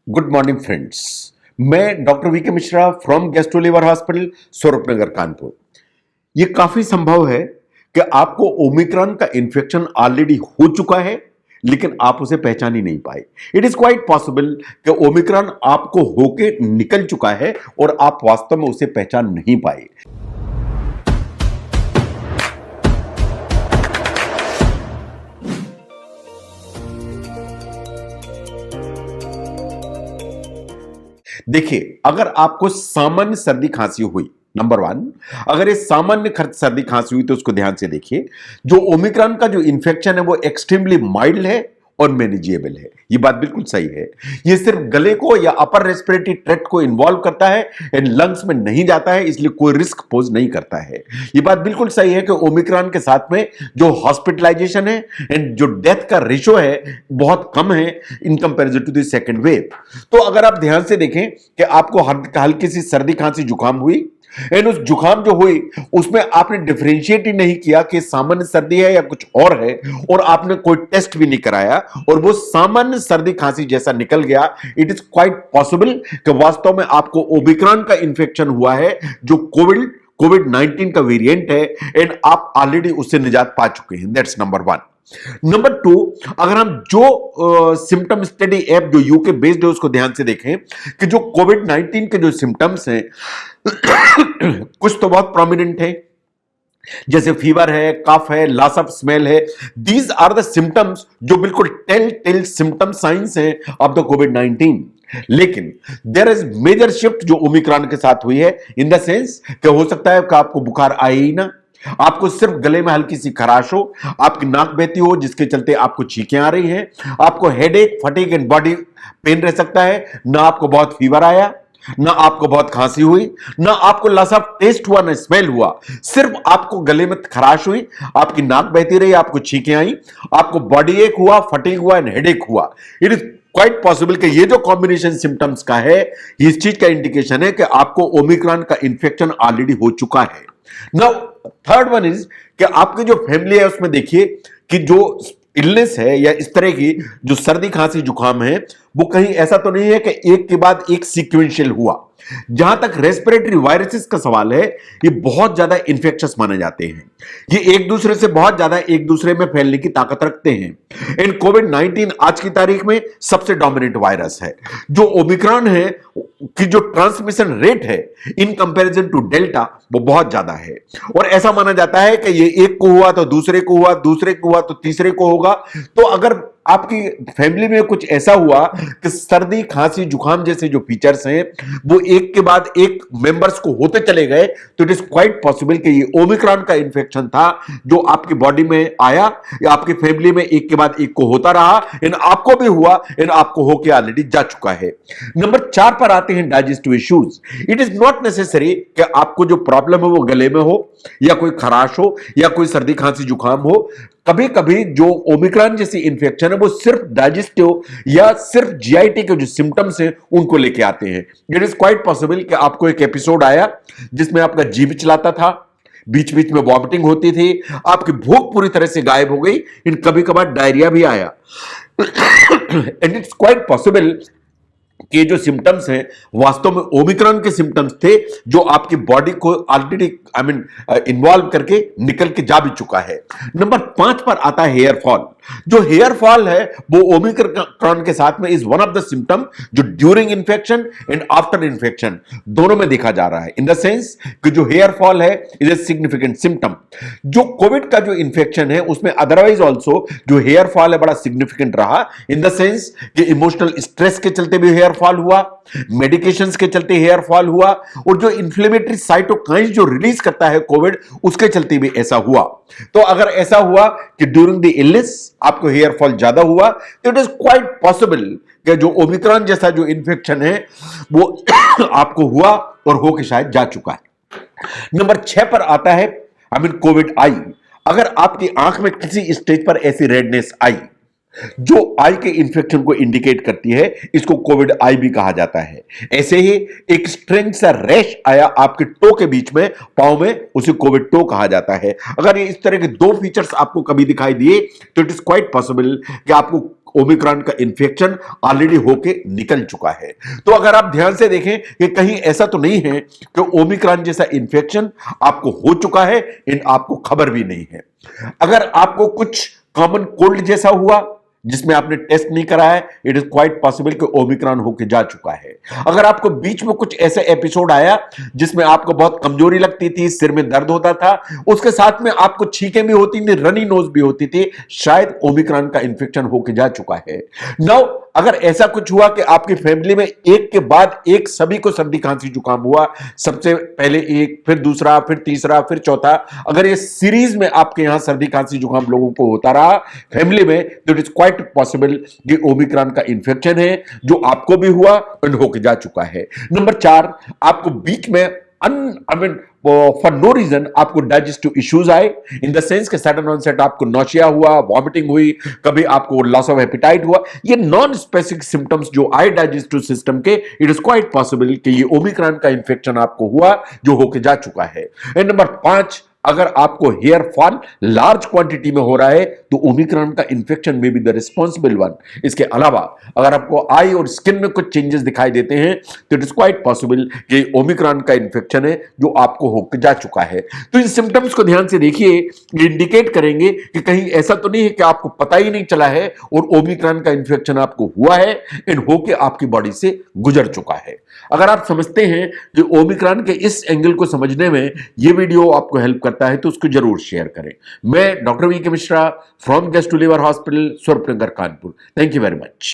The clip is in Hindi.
Good morning friends. मैं doctor V K Mishra from gastro liver hospital Swaroopnagar Kanpur. ये काफी संभव है कि आपको ओमिक्रॉन का इन्फेक्शन ऑलरेडी हो चुका है लेकिन आप उसे पहचान ही नहीं पाए। इट इज क्वाइट पॉसिबल कि ओमिक्रॉन आपको होके निकल चुका है और आप वास्तव में उसे पहचान नहीं पाए। देखिए, अगर आपको सामान्य सर्दी खांसी हुई, नंबर वन, अगर ये सामान्य सर्दी खांसी हुई तो उसको ध्यान से देखिए। जो ओमिक्रॉन का जो इंफेक्शन है वो एक्सट्रीमली माइल्ड है और मैनेजेबल है। ये बात बिल्कुल सही है। ये सिर्फ गले को या अपर रेस्पिरेटरी ट्रैक्ट को इन्वॉल्व करता है एंड लंग्स में नहीं जाता है, इसलिए कोई रिस्क पोज नहीं करता है। ये बात बिल्कुल सही है कि ओमिक्रॉन के साथ में जो हॉस्पिटलाइजेशन है एंड जो डेथ का रेशो है बहुत कम है in comparison to the second wave. तो अगर आप ध्यान से देखें कि आपको हल्की सी सर्दी खांसी जुकाम हुई एंड उस जुकाम जो हुई उसमें आपने डिफरेंशिएट ही नहीं किया कि सामान्य सर्दी है या कुछ और है, और आपने कोई टेस्ट भी नहीं कराया और वो सामान्य सर्दी खांसी जैसा निकल गया, इट इज क्वाइट पॉसिबल कि वास्तव में आपको ओमिक्रॉन का इंफेक्शन हुआ है जो कोविड-19 का वेरिएंट है एंड आप ऑलरेडी उससे निजात पा चुके हैं। That's number one. Number two, अगर हम जो सिम्टम स्टडी ऐप जो यूके बेस्ड है उसको ध्यान से देखें कि जो कोविड-19 के जो सिम्टम्स हैं कुछ तो बहुत प्रोमिनेंट है, जैसे फीवर है, कफ है, लॉस ऑफ स्मेल है। दीज आर द सिम्टम्स जो बिल्कुल टेल सिम्टम साइंस हैं ऑफ द कोविड-19। लेकिन देयर इज मेजर शिफ्ट जो ओमिक्रॉन के साथ हुई है इन द सेंस कि हो सकता है कि आपको बुखार आए ही ना, आपको सिर्फ गले में हल्की सी खराश हो, आपकी नाक बहती हो जिसके चलते आपको छींकें आ रही हैं, आपको headache, fatigue and body pain रह सकता है, ना आपको बहुत फीवर आया, ना आपको बहुत खांसी हुई, ना आपको लॉस ऑफ टेस्ट हुआ, ना स्मेल हुआ, सिर्फ आपको गले में खराश हुई, आपकी नाक बहती रही, आपको छींकें आई, आपको बॉडी एक हुआ, फटीग हुआ एंड हेडेक हुआ। इट इज क्वाइट पॉसिबल कि ये जो कॉम्बिनेशन सिम्टम्स का है इस चीज का इंडिकेशन है कि आपको ओमिक्रॉन का इंफेक्शन ऑलरेडी हो चुका है। नाउ थर्ड वन इज कि आपकी जो फैमिली है उसमें देखिए कि जो इलनेस है या इस तरह की जो सर्दी खांसी जुकाम है वो कहीं ऐसा तो नहीं है कि एक के बाद एक सीक्वेंशियल हुआ। जहां तक रेस्पिरेटरी वायरसेस का सवाल है ये बहुत ज्यादा इंफेक्शियस माने जाते हैं, ये एक दूसरे से बहुत ज्यादा एक दूसरे में फैलने की ताकत रखते हैं। इन कोविड-19 आज की तारीख में सबसे डोमिनेंट वायरस है। जो ओमिक्रॉन है कि जो ट्रांसमिशन रेट है इन कंपैरिजन टू डेल्टा वो बहुत ज्यादा है, और ऐसा माना जाता है कि ये एक को हुआ तो दूसरे को हुआ, दूसरे को हुआ तो तीसरे को होगा। तो अगर आपकी फैमिली में कुछ ऐसा हुआ कि सर्दी खांसी जुकाम जैसे जो फीचर्स हैं वो एक के बाद एक मेंबर्स को होते चले गए तो इट इज क्वाइट पॉसिबल कि ये ओमिक्रॉन का इंफेक्शन था जो आपकी बॉडी में आया या आपकी फैमिली में एक के बाद एक को होता रहा, इन आपको भी हुआ, इन आपको होके ऑलरेडी जा चुका है। नंबर 4 पर आते हैं digestive issues. It is not necessary कि आपको जो प्रॉब्लम है वो गले में हो या कोई खराश हो या कोई सर्दी खांसी जुकाम हो। कभी कभी जो ओमिक्रॉन जैसी इंफेक्शन है वो सिर्फ डाइजेस्टिव या सिर्फ जीआईटी के जो सिम्टम्स हैं उनको लेके आते हैं। इट इज क्वाइट पॉसिबल कि आपको एक एपिसोड आया जिसमें आपका जीभ चलाता था, बीच बीच में वॉमिटिंग होती थी, आपकी भूख पूरी तरह से गायब हो गई, इन कभी कभार डायरिया भी आया। एंड इट्स क्वाइट पॉसिबल कि जो सिम्टम्स हैं वास्तव में ओमिक्रॉन के सिम्टम्स थे जो आपकी बॉडी को ऑलरेडी इन्वॉल्व करके निकल के जा भी चुका है। नंबर 5 पर आता है हेयर फॉल। जो हेयर फॉल है वो ओमिक्रॉन के साथ में is one of the symptom जो during infection and after infection दोनों में देखा जा रहा है, इन द सेंस कि जो हेयर फॉल है इज ए सिग्निफिकेंट सिम्टम। जो कोविड का जो इंफेक्शन है उसमें अदरवाइज ऑल्सो जो हेयर फॉल है बड़ा सिग्निफिकेंट रहा, इन द सेंस कि इमोशनल स्ट्रेस के चलते भी हेयर फॉल हुआ, मेडिकेशंस के चलते हेयर फॉल हुआ, और जो इन्फ्लेमेटरी साइटोकाइंस जो रिलीज करता है कोविड उसके चलते भी ऐसा हुआ। तो अगर ऐसा हुआ कि ड्यूरिंग द इलनेस आपको हेयर फॉल ज्यादा हुआ तो इट इज क्वाइट पॉसिबल कि जो ओमिक्रॉन जैसा जो इंफेक्शन है वो आपको हुआ और होके शायद जा चुका है। नंबर 6 पर आता है कोविड आई। अगर आपकी आंख में किसी स्टेज पर ऐसी रेडनेस आई जो आई के इंफेक्शन को इंडिकेट करती है, इसको कोविड आई भी कहा जाता है। ऐसे ही एक स्ट्रेंज सा रैश आया आपके टो के बीच में, पांव में, उसे कोविड टो कहा जाता है। अगर ये इस तरह के दो फीचर्स आपको कभी दिखाई दिए तो इट इज क्वाइट पॉसिबल कि आपको ओमिक्रॉन का इन्फेक्शन ऑलरेडी होके निकल चुका है। तो अगर आप ध्यान से देखें कि कहीं ऐसा तो नहीं है कि ओमिक्रॉन जैसा इन्फेक्शन आपको हो चुका है, इन आपको खबर भी नहीं है। अगर आपको कुछ कॉमन कोल्ड जैसा हुआ जिसमें आपने टेस्ट नहीं कराया, इट इज क्वाइट पॉसिबल कि ओमिक्रॉन होके जा चुका है। अगर आपको बीच में कुछ ऐसा एपिसोड आया जिसमें आपको बहुत कमजोरी लगती थी, सिर में दर्द होता था, उसके साथ में आपको छींकें भी होती थी, रनी नोज भी होती थी, शायद ओमिक्रॉन का इंफेक्शन होके जा चुका है। नाउ अगर ऐसा कुछ हुआ कि आपकी फैमिली में एक के बाद एक सभी को सर्दी खांसी जुकाम हुआ, सबसे पहले एक, फिर दूसरा, फिर तीसरा, फिर चौथा, अगर ये सीरीज में आपके यहां सर्दी खांसी जुकाम लोगों को होता रहा फैमिली में, तो इट इज क्वाइट पॉसिबल कि ओमिक्रॉन का इन्फेक्शन है जो आपको भी हुआ और होके जा चुका है। नंबर 4, आपको बीच में फॉर नो रीजन आपको डाइजेस्टिव इश्यूज आए, इन द सेंस के सडन ऑनसेट आपको नोशिया हुआ, वॉमिटिंग हुई, कभी आपको लॉस ऑफ एपिटाइट हुआ, ये नॉन स्पेसिफिक सिम्टम्स जो आए डाइजेस्टिव सिस्टम के, इट इज क्वाइट पॉसिबल कि ये ओमिक्रॉन का इंफेक्शन आपको हुआ जो होके जा चुका है। एंड नंबर 5, अगर आपको हेयर फॉल लार्ज क्वांटिटी में हो रहा है तो ओमिक्रॉन का इंफेक्शन में बी द रिस्पॉन्सिबल वन। इसके अलावा अगर आपको आई और स्किन में कुछ चेंजेस दिखाई देते हैं तो इट इज क्वाइट पॉसिबल कि ओमिक्रॉन का इंफेक्शन है जो आपको होकर जा चुका है। तो इन सिम्टम्स को ध्यान से देखिए, ये इंडिकेट करेंगे कि कहीं ऐसा तो नहीं है कि आपको पता ही नहीं चला है और ओमिक्रॉन का इंफेक्शन आपको हुआ है इन होके आपकी बॉडी से गुजर चुका है। अगर आप समझते हैं कि ओमिक्रॉन के इस एंगल को समझने में यह वीडियो आपको हेल्प करता है तो उसको जरूर शेयर करें। मैं doctor V K Mishra from gastro liver hospital, Swaroopnagar, Kanpur. Thank you very much.